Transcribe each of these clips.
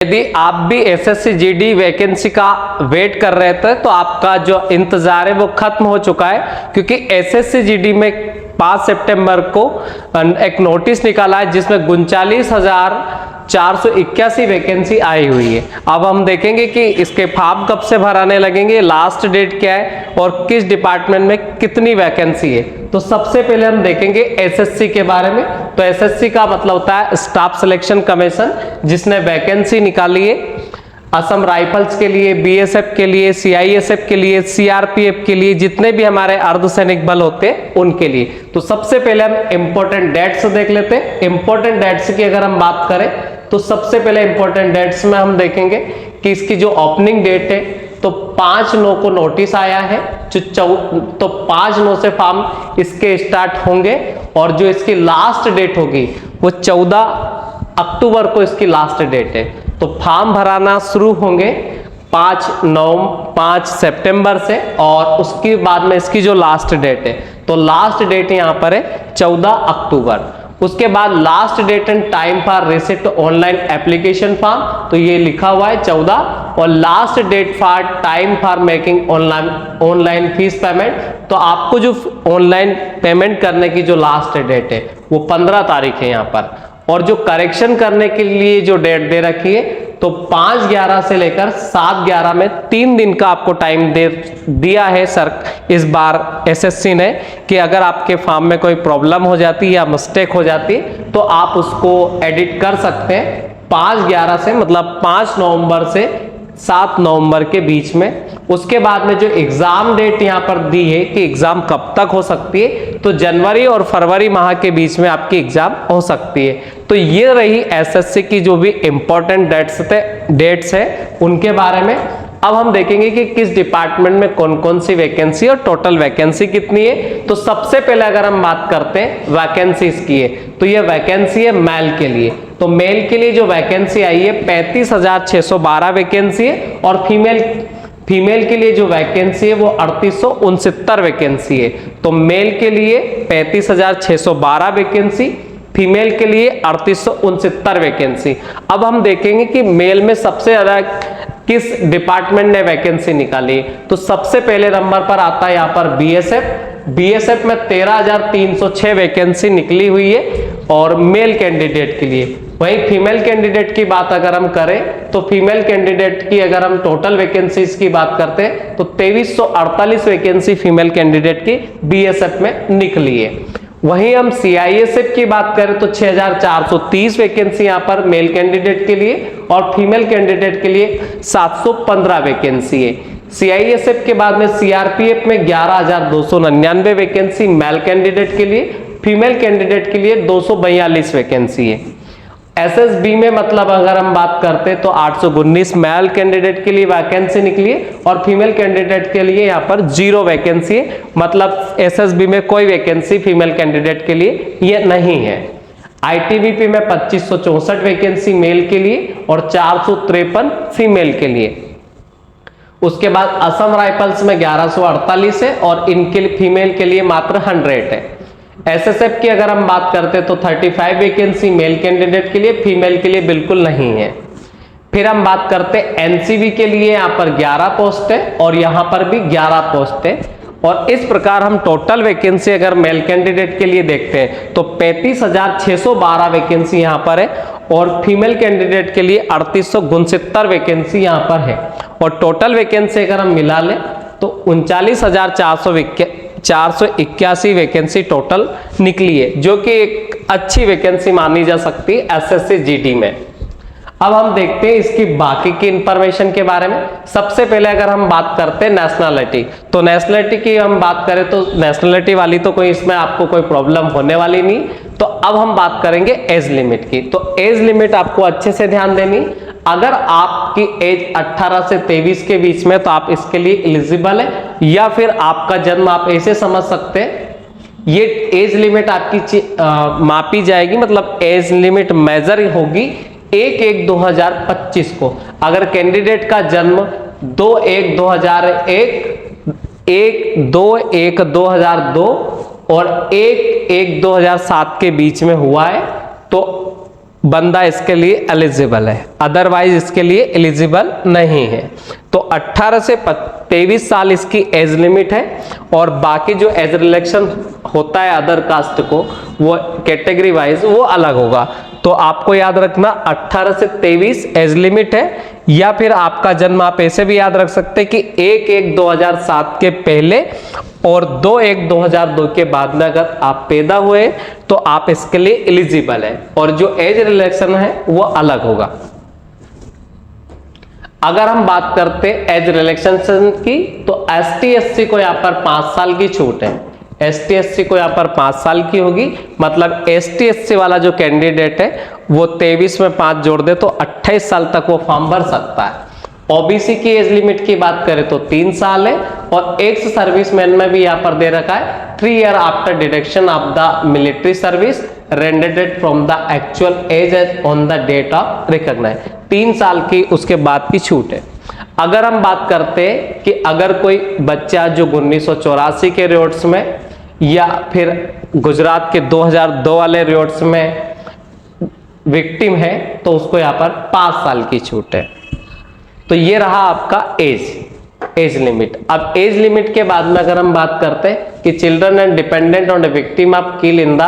यदि आप भी एसएससी जीडी वैकेंसी का वेट कर रहे थे तो आपका जो इंतजार है वो खत्म हो चुका है, क्योंकि एसएससी जीडी में 5 सितंबर को एक नोटिस निकाला है जिसमें 39,481 वैकेंसी आई हुई है। अब हम देखेंगे कि इसके फॉर्म कब से भराने लगेंगे, लास्ट डेट क्या है और किस डिपार्टमेंट में कितनी वैकेंसी है। तो सबसे पहले हम देखेंगे एसएससी के बारे में। तो एसएससी का मतलब होता है स्टाफ सिलेक्शन कमीशन, जिसने वैकेंसी निकाली है असम राइफल्स के लिए, बीएसएफ के लिए, सीआईएसएफ के लिए, सीआरपीएफ के लिए, जितने भी हमारे अर्धसैनिक बल होते हैं उनके लिए। तो सबसे पहले हम इंपॉर्टेंट डेट्स देख लेते हैं। इंपॉर्टेंट डेट्स की अगर हम बात करें तो सबसे पहले इंपॉर्टेंट डेट्स में हम देखेंगे कि इसकी जो ओपनिंग डेट है तो 5/9 को नोटिस आया है, तो 5/9 से फॉर्म इसके स्टार्ट होंगे और जो इसकी लास्ट डेट होगी वो 14 अक्टूबर को इसकी लास्ट डेट है। तो फॉर्म भराना शुरू होंगे 5 सितंबर से और उसके बाद में इसकी जो लास्ट डेट है तो लास्ट डेट यहां पर है 14 अक्टूबर। उसके बाद last date and time for receipt online application form, तो ये लिखा हुआ है 14, और last date for time for making online fees payment, तो आपको जो ऑनलाइन पेमेंट करने की जो लास्ट डेट है वो 15 तारीख है यहाँ पर। और जो करेक्शन करने के लिए जो डेट दे रखी है तो 5/11 से लेकर 7/11 में 3 दिन का आपको टाइम दिया है सर इस बार एसएससी ने, कि अगर आपके फॉर्म में कोई प्रॉब्लम हो जाती है या मिस्टेक हो जाती है तो आप उसको एडिट कर सकते हैं 5/11 से, मतलब 5 नवंबर से 7 नवंबर के बीच में। उसके बाद में जो एग्जाम डेट यहाँ पर दी है कि एग्जाम कब तक हो सकती है, तो जनवरी और फरवरी माह के बीच में आपकी एग्जाम हो सकती है। तो ये रही एसएससी की जो भी इंपॉर्टेंट डेट्स है उनके बारे में। अब हम देखेंगे कि किस डिपार्टमेंट में कौन कौन सी वैकेंसी और टोटल वैकेंसी कितनी है। तो सबसे पहले अगर हम बात करते हैं वैकेंसीज की है तो ये वैकेंसी है मेल के लिए। तो मेल के लिए जो वैकेंसी आई है 35,612 वैकेंसी है, और फीमेल के लिए जो वैकेंसी है वो 3869 वैकेंसी है। तो मेल के लिए 35,612 वैकेंसी, फीमेल के लिए 3869 वैकेंसी। अब हम देखेंगे कि मेल में सबसे ज्यादा किस डिपार्टमेंट ने वैकेंसी निकाली। तो सबसे पहले नंबर पर आता है यहाँ पर बीएसएफ में 13,306 वैकेंसी निकली हुई है और मेल कैंडिडेट के लिए। वहीं फीमेल कैंडिडेट की बात अगर हम करें तो फीमेल कैंडिडेट की अगर हम टोटल वैकेंसीज की बात करते हैं तो 2348 वैकेंसी फीमेल कैंडिडेट की बीएसएफ में निकली है। वहीं हम सीआईएसएफ की बात करें तो 6,430 वैकेंसी यहाँ पर मेल कैंडिडेट के लिए और फीमेल कैंडिडेट के लिए 715 वैकेंसी है। सीआईएसएफ के बाद में सीआरपीएफ में 11,299 वैकेंसी मेल कैंडिडेट के लिए, फीमेल कैंडिडेट के लिए 242 वैकेंसी है। एसएसबी में मतलब अगर हम बात करते हैं तो 819 मेल कैंडिडेट के लिए वैकेंसी निकली है और फीमेल कैंडिडेट के लिए यहाँ पर 0 वैकेंसी है, मतलब एसएसबी में कोई वैकेंसी फीमेल कैंडिडेट के लिए ये नहीं है। आईटीबीपी में 2564 वैकेंसी मेल के लिए और 453 फीमेल के लिए। उसके बाद असम राइफल्स में 1148 है और इनके फीमेल के लिए मात्र 100 है। एसएसएफ की अगर हम बात करते हैं तो 35 वैकेंसी मेल कैंडिडेट के लिए, फीमेल के लिए बिल्कुल नहीं है। फिर हम बात करते हैं एनसीबी के लिए, यहाँ पर 11 पोस्ट है और यहाँ पर भी 11 पोस्ट है। और इस प्रकार हम टोटल वैकेंसी अगर मेल कैंडिडेट के लिए देखते हैं तो 35,612 वैकेंसी यहाँ पर है और फीमेल कैंडिडेट के लिए 3869 वैकेंसी यहाँ पर है। और टोटल वैकेंसी अगर हम मिला लें तो 39,481 वैकेंसी टोटल निकली है, जो कि एक अच्छी वैकेंसी मानी जा सकती है एसएससी जीडी में। अब हम देखते हैं इसकी बाकी की इंफॉर्मेशन के बारे में। सबसे पहले अगर हम बात करते हैं नेशनलिटी, तो नेशनलिटी की हम बात करें तो नेशनलिटी वाली तो कोई इसमें आपको कोई प्रॉब्लम होने वाली नहीं। तो अब हम बात करेंगे एज लिमिट की। तो एज लिमिट आपको अच्छे से ध्यान देनी, अगर आपकी एज 18 से 23 के बीच में तो आप इसके लिए एलिजिबल है, या फिर आपका जन्म आप ऐसे समझ सकते हैं ये एज लिमिट आपकी मापी जाएगी, मतलब एज लिमिट मेजर होगी 1/1/2025 को। अगर कैंडिडेट का जन्म 2/1/2001, 1/2/1/2002 और 1/1/2007 के बीच में हुआ है तो बंदा इसके लिए एलिजिबल है, अदरवाइज इसके लिए एलिजिबल नहीं है। तो 18 से 23 साल इसकी एज लिमिट है, और बाकी जो एज रिलेक्शन होता है अदर कास्ट को, वो कैटेगरी वाइज वो अलग होगा। तो आपको याद रखना 18 से 23 एज लिमिट है, या फिर आपका जन्म आप ऐसे भी याद रख सकते हैं कि 1/1/2007 के पहले और 2/1/2002 के बाद में अगर आप पैदा हुए तो आप इसके लिए एलिजिबल है, और जो एज रिलेक्शन है वो अलग होगा। अगर हम बात करते एज रिलेक्शन की, तो ST SC को यहाँ पर 5 साल की छूट है। ST SC को यहाँ पर 5 साल की होगी, मतलब ST SC वाला जो कैंडिडेट है वो 23 में 5 जोड़ दे तो 28 साल तक वो फॉर्म भर सकता है। OBC की एज लिमिट की बात करें तो 3 साल है, और एक्स सर्विसमैन में भी यहाँ पर दे रखा है 3 year after deduction of the military service rendered from the actual age on the date of recognize. 3 साल की उसके बाद की छूट है। अगर हम बात करते हैं कि अगर कोई बच्चा जो 1984 के रियोट्स में या फिर गुजरात के 2002 वाले रियोट्स में विक्टिम है, तो उसको यहाँ पर 5 साल की छूट है। तो ये रहा आपका एज लिमिट। अब एज लिमिट के बाद में अगर हम बात करते हैं कि children and dependent on the victim of kill in the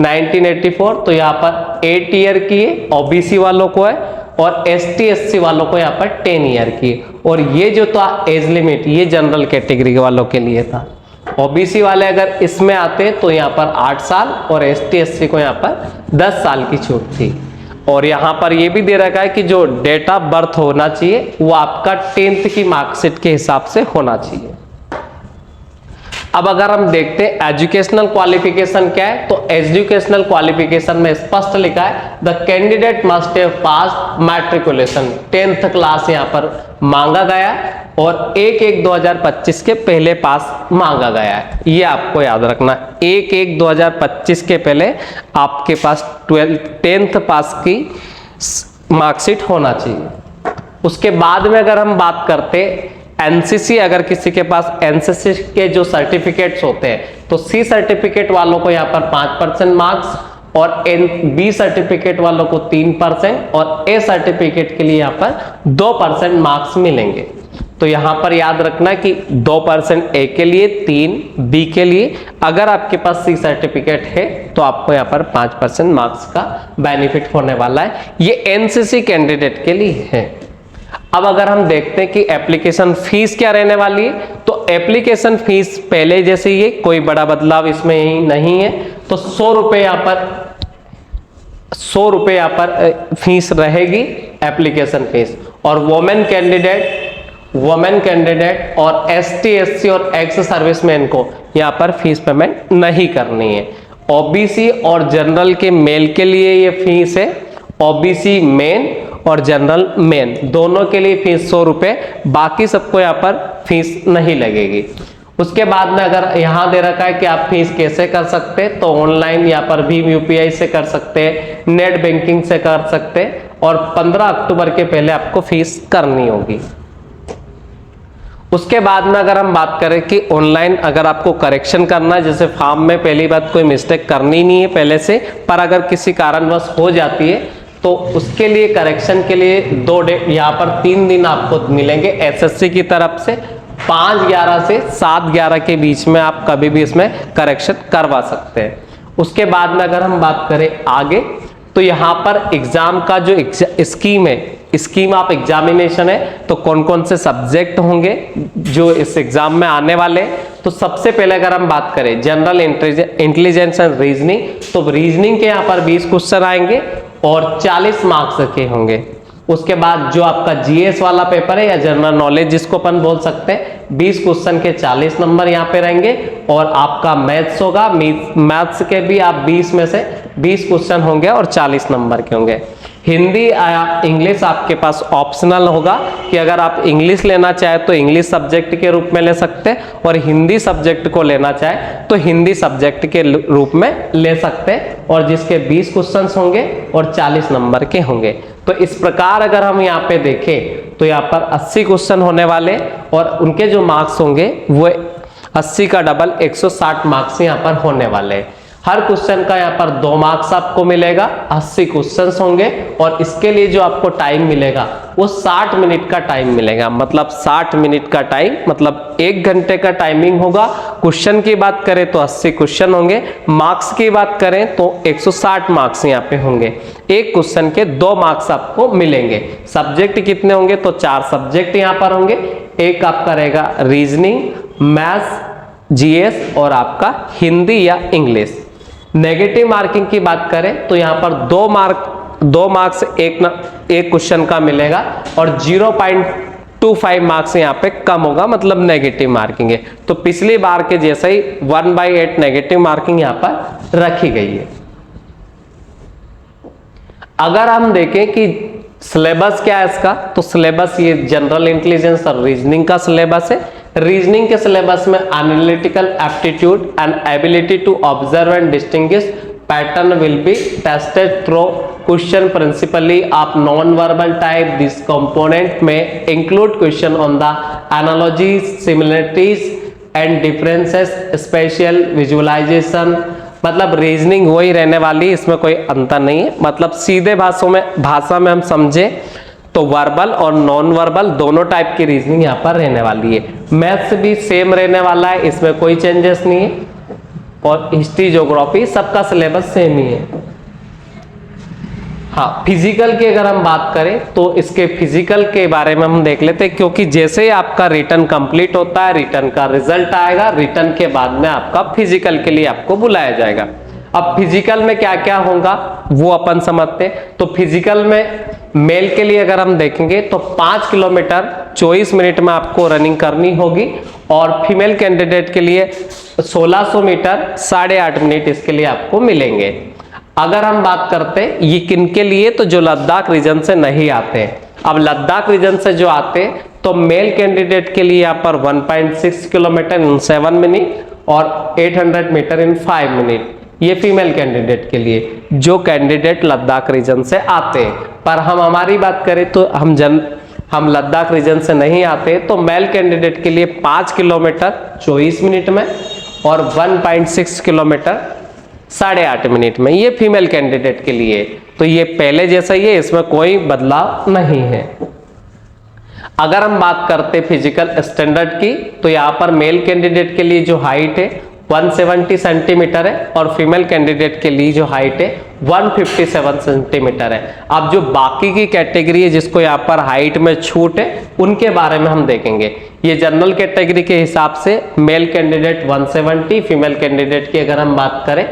1984, तो यहाँ पर 8 ईयर की है, OBC वालों को है, और ST SC वालों को यहाँ पर 10 ईयर की। और ये जो था एज लिमिट, ये जनरल कैटेगरी वालों के लिए था। OBC वाले अगर इसमें आते तो यहाँ पर 8 साल, और ST SC को यहाँ पर 10 साल की छूट थी। और यहाँ पर ये भी दे रखा है कि जो डेट ऑफ बर्थ होना चाहिए वो आपका 10th की मार्कशीट के हिसाब से होना चाहिए। अब अगर हम देखते हैं एजुकेशनल क्वालिफिकेशन क्या है, तो एजुकेशनल क्वालिफिकेशन में स्पष्ट लिखा है the candidate must have pass matriculation 10th class यहाँ पर मांगा गया, और 1/1/2025 के पहले पास मांगा गया है। ये आपको याद रखना, 1/1/2025 के पहले आपके पास 10th पास की मार्कशीट होना चाहिए। उसके बाद में अगर हम बात करते एनसीसी, अगर किसी के पास एनसीसी के जो सर्टिफिकेट्स होते हैं, तो सी सर्टिफिकेट वालों को यहाँ पर 5% मार्क्स, और बी सर्टिफिकेट वालों को 3%, और ए सर्टिफिकेट के लिए यहाँ पर 2% मार्क्स मिलेंगे। तो यहाँ पर याद रखना कि 2% ए के लिए, 3 बी के लिए। अगर आपके पास सी सर्टिफिकेट है तो आपको यहाँ पर 5% मार्क्स का बेनिफिट होने वाला है। ये एनसीसी कैंडिडेट के लिए है। अब अगर हम देखते हैं कि एप्लीकेशन फीस क्या रहने वाली है, तो एप्लीकेशन फीस पहले जैसे ही है, कोई बड़ा बदलाव इसमें ही नहीं है। तो 100 रुपए यहाँ पर फीस रहेगी, एप्लीकेशन फीस। और वुमेन कैंडिडेट और ST SC और एक्स सर्विसमैन को यहाँ पर फीस पेमेंट नहीं करनी है। OBC और जनरल के मेल के लिए ये फीस है, OBC मेन और जनरल मेन दोनों के लिए फीस 100 रुपए, बाकी सबको यहाँ पर फीस नहीं लगेगी। उसके बाद में अगर यहाँ दे रखा है कि आप फीस कैसे कर सकते हैं, तो ऑनलाइन यहाँ पर भीम UPI से कर सकते हैं, नेट बैंकिंग से कर सकते हैं, और 15 अक्टूबर के पहले आपको फीस करनी होगी। उसके बाद में अगर हम बात करें कि ऑनलाइन अगर आपको करेक्शन करना है, जैसे फॉर्म में पहली बात कोई मिस्टेक करनी नहीं है पहले से, पर अगर किसी कारणवश हो जाती है तो उसके लिए करेक्शन के लिए 2 डेट यहाँ पर 3 दिन आपको मिलेंगे SSC की तरफ से। 5/11 से 7/11 के बीच में आप कभी भी इसमें करेक्शन करवा सकते हैं। उसके बाद में अगर हम बात करें आगे, तो यहाँ पर एग्जाम का जो स्कीम है, स्कीम ऑफ एग्जामिनेशन है, तो कौन कौन से सब्जेक्ट होंगे जो इस एग्जाम में आने वाले। तो सबसे पहले अगर हम बात करें जनरल इंटेलिजेंस एंड रीजनिंग, तो रीजनिंग के यहाँ पर 20 क्वेश्चन आएंगे और 40 मार्क्स के होंगे। उसके बाद जो आपका GS वाला पेपर है या जनरल नॉलेज जिसको अपन बोल सकते हैं, 20 क्वेश्चन के 40 नंबर यहाँ पे रहेंगे। और आपका मैथ्स होगा, मैथ्स के भी आप 20 में से 20 क्वेश्चन होंगे और 40 नंबर के होंगे। हिंदी या इंग्लिश आपके पास ऑप्शनल होगा कि अगर आप इंग्लिश लेना चाहे तो इंग्लिश सब्जेक्ट के रूप में ले सकते हैं, और हिंदी सब्जेक्ट को लेना चाहे तो हिंदी सब्जेक्ट के रूप में ले सकते हैं, और जिसके 20 क्वेश्चंस होंगे और 40 नंबर के होंगे। तो इस प्रकार अगर हम यहाँ पे देखें तो यहाँ पर 80 क्वेश्चन होने वाले, और उनके जो मार्क्स होंगे वो 80 का डबल 160 मार्क्स यहाँ पर होने वाले हैं। हर क्वेश्चन का यहाँ पर 2 मार्क्स आपको मिलेगा, 80 क्वेश्चंस होंगे और इसके लिए जो आपको टाइम मिलेगा वो 60 मिनट का टाइम मिलेगा। मतलब 60 मिनट का टाइम मतलब 1 घंटे का टाइमिंग होगा। क्वेश्चन की बात करें तो 80 क्वेश्चन होंगे, मार्क्स की बात करें तो 160 मार्क्स यहाँ पे होंगे। एक क्वेश्चन के 2 मार्क्स आपको मिलेंगे। सब्जेक्ट कितने होंगे तो 4 सब्जेक्ट यहाँ पर होंगे। एक आपका रहेगा रीजनिंग, मैथ्स, जीएस और आपका हिंदी या इंग्लिश। नेगेटिव मार्किंग की बात करें तो यहाँ पर 2 मार्क्स एक क्वेश्चन का मिलेगा और 0.25 मार्क्स यहाँ पे कम होगा, मतलब नेगेटिव मार्किंग है। तो पिछली बार के जैसे ही 1/8 नेगेटिव मार्किंग यहाँ पर रखी गई है। अगर हम देखें कि सिलेबस क्या है इसका, तो सिलेबस ये जनरल इंटेलिजेंस और रीजनिंग का सिलेबस है। रीजनिंग के सिलेबस में analytical aptitude and ability to observe and distinguish pattern will be tested through question principally of non verbal type. This component में include question on the analogy, similarities and differences, spatial visualization. मतलब reasoning वही रहने वाली है, इसमें कोई अंतर नहीं है। मतलब सीधे भाषा में हम समझे तो वर्बल और नॉन वर्बल दोनों टाइप की रीजनिंग यहाँ पर रहने वाली है। मैथ्स भी सेम रहने वाला है, इसमें कोई चेंजेस नहीं है। और हिस्ट्री, ज्योग्राफी सबका सिलेबस सेम ही है। हाँ, फिजिकल की अगर हम बात करें तो इसके फिजिकल के बारे में हम देख लेते हैं, क्योंकि जैसे ही आपका रिटर्न कंप्लीट होता है, रिटर्न का रिजल्ट आएगा, रिटर्न के बाद में आपका फिजिकल के लिए आपको बुलाया जाएगा। अब फिजिकल में क्या क्या होगा वो अपन समझते हैं। तो फिजिकल में मेल के लिए अगर हम देखेंगे तो 5 किलोमीटर 24 मिनट में आपको रनिंग करनी होगी और फीमेल कैंडिडेट के लिए 1600 मीटर 8.5 मिनट इसके लिए आपको मिलेंगे। अगर हम बात करते हैं ये किन के लिए, तो जो लद्दाख रीजन से नहीं आते हैं। अब लद्दाख रीजन से जो आते हैं तो मेल कैंडिडेट के लिए यहाँ पर 1.6 किलोमीटर इन 7 मिनट और 800 मीटर इन 5 मिनट, ये फीमेल कैंडिडेट के लिए जो कैंडिडेट लद्दाख रीजन से आते हैं। पर हम हमारी बात करें तो हम लद्दाख रीजन से नहीं आते, तो मेल कैंडिडेट के लिए 5 किलोमीटर 24 मिनट में और 1.6 किलोमीटर 8.5 मिनट में, ये फीमेल कैंडिडेट के लिए। तो ये पहले जैसा ही है, इसमें कोई बदलाव नहीं है। अगर हम बात करते फिजिकल स्टैंडर्ड की तो यहाँ पर मेल कैंडिडेट के लिए जो हाइट है 170 सेंटीमीटर है और फीमेल कैंडिडेट के लिए जो हाइट है 157 सेंटीमीटर है। अब जो बाकी की कैटेगरी है जिसको यहाँ पर हाइट में छूट है उनके बारे में हम देखेंगे। ये जनरल कैटेगरी के हिसाब से मेल कैंडिडेट 170, फीमेल कैंडिडेट की अगर हम बात करें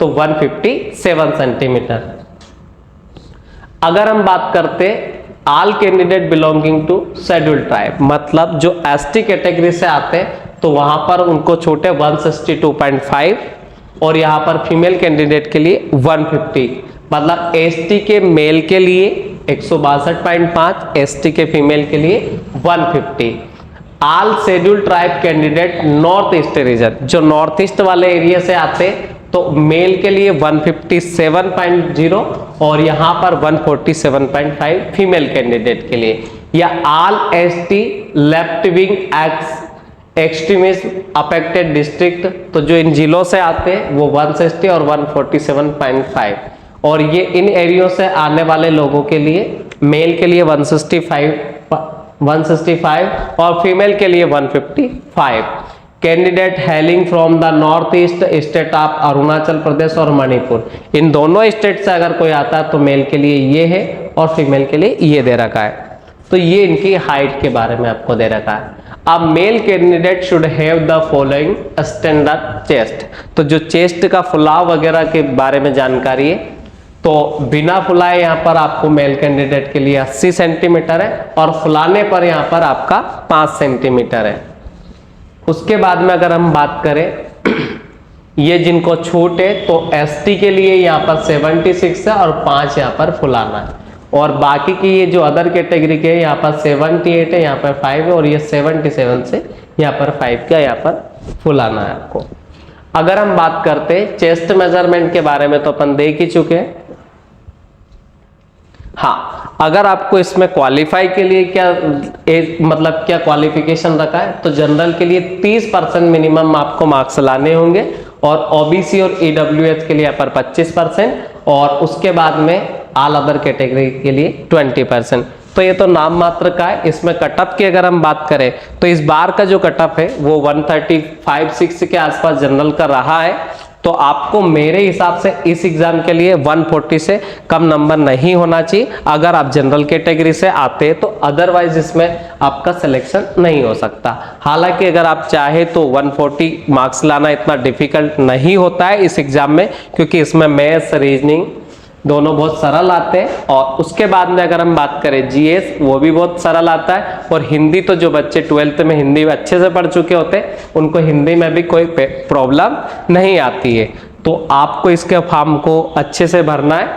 तो 157 सेंटीमीटर। अगर हम बात करते all candidate belonging to scheduled tribe, मतलब जो एसटी कैटेगरी से आते हैं तो वहां पर उनको छूट है 162.5 और यहाँ पर फीमेल कैंडिडेट के लिए 150। मतलब एसटी के मेल के लिए 162.5, एसटी के फीमेल के लिए 150। All scheduled tribe candidate north east region, जो नॉर्थ ईस्ट वाले एरिया से आते हैं तो मेल के लिए 157.0 और यहाँ पर 147.5 फीमेल कैंडिडेट के लिए। या all ST left wing extremist affected district, तो जो इन जिलों से आते हैं वो 160 और 147.5 और ये इन एरियो से आने वाले लोगों के लिए मेल के लिए 165 और फीमेल के लिए 155। Candidate hailing from the north east state of Arunachal Pradesh और मणिपुर, इन दोनों स्टेट से अगर कोई आता है तो मेल के लिए ये है और फीमेल के लिए ये दे रखा है। तो ये इनकी हाइट के बारे में आपको दे रखा है। अब male candidate should have the following standard chest, तो जो चेस्ट का फुलाव वगैरह के बारे में जानकारी है तो बिना फुलाए यहाँ पर आपको मेल कैंडिडेट के लिए 80 सेंटीमीटर है और फुलाने पर यहाँ पर आपका 5 सेंटीमीटर है। उसके बाद में अगर हम बात करें ये जिनको छूट है तो एसटी के लिए यहाँ पर 76 है और 5 यहाँ पर फुलाना है और बाकी की ये जो अदर कैटेगरी के यहाँ पर 78 है, यहाँ पर 5 है और ये 77 से यहाँ पर 5 का यहाँ पर फुलाना है आपको। अगर हम बात करते हैं चेस्ट मेजरमेंट के बारे में तो अपन देख ही चुके हैं। हाँ, अगर आपको इसमें क्वालिफाई के लिए क्या मतलब क्या क्वालिफिकेशन रखा है तो जनरल के लिए 30% मिनिमम आपको मार्क्स लाने होंगे और ओबीसी और ईडब्ल्यूएस के लिए यहाँ पर 25% और उसके बाद में ऑल अदर कैटेगरी के लिए 20%। तो ये तो नाम मात्र का है। इसमें कटअप की अगर हम बात करें तो इस बार का जो कटअप है वो 135-6 के आसपास जनरल का रहा है। तो आपको मेरे हिसाब से इस एग्जाम के लिए 140 से कम नंबर नहीं होना चाहिए अगर आप जनरल कैटेगरी से आते हैं, तो अदरवाइज इसमें आपका सिलेक्शन नहीं हो सकता। हालांकि अगर आप चाहे तो 140 मार्क्स लाना इतना डिफिकल्ट नहीं होता है इस एग्जाम में, क्योंकि इसमें मैथ्स रीजनिंग दोनों बहुत सरल आते हैं। और उसके बाद में अगर हम बात करें जीएस, वो भी बहुत सरल आता है। और हिंदी तो जो बच्चे 12th में हिंदी अच्छे से पढ़ चुके होते हैं उनको हिंदी में भी कोई प्रॉब्लम नहीं आती है। तो आपको इसके फॉर्म को अच्छे से भरना है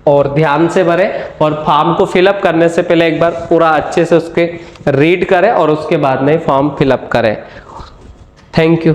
और ध्यान से भरें, और फॉर्म को फिलअप करने से पहले एक बार पूरा अच्छे से उसके रीड करें और उसके बाद में फॉर्म फिलअप करें। Thank you.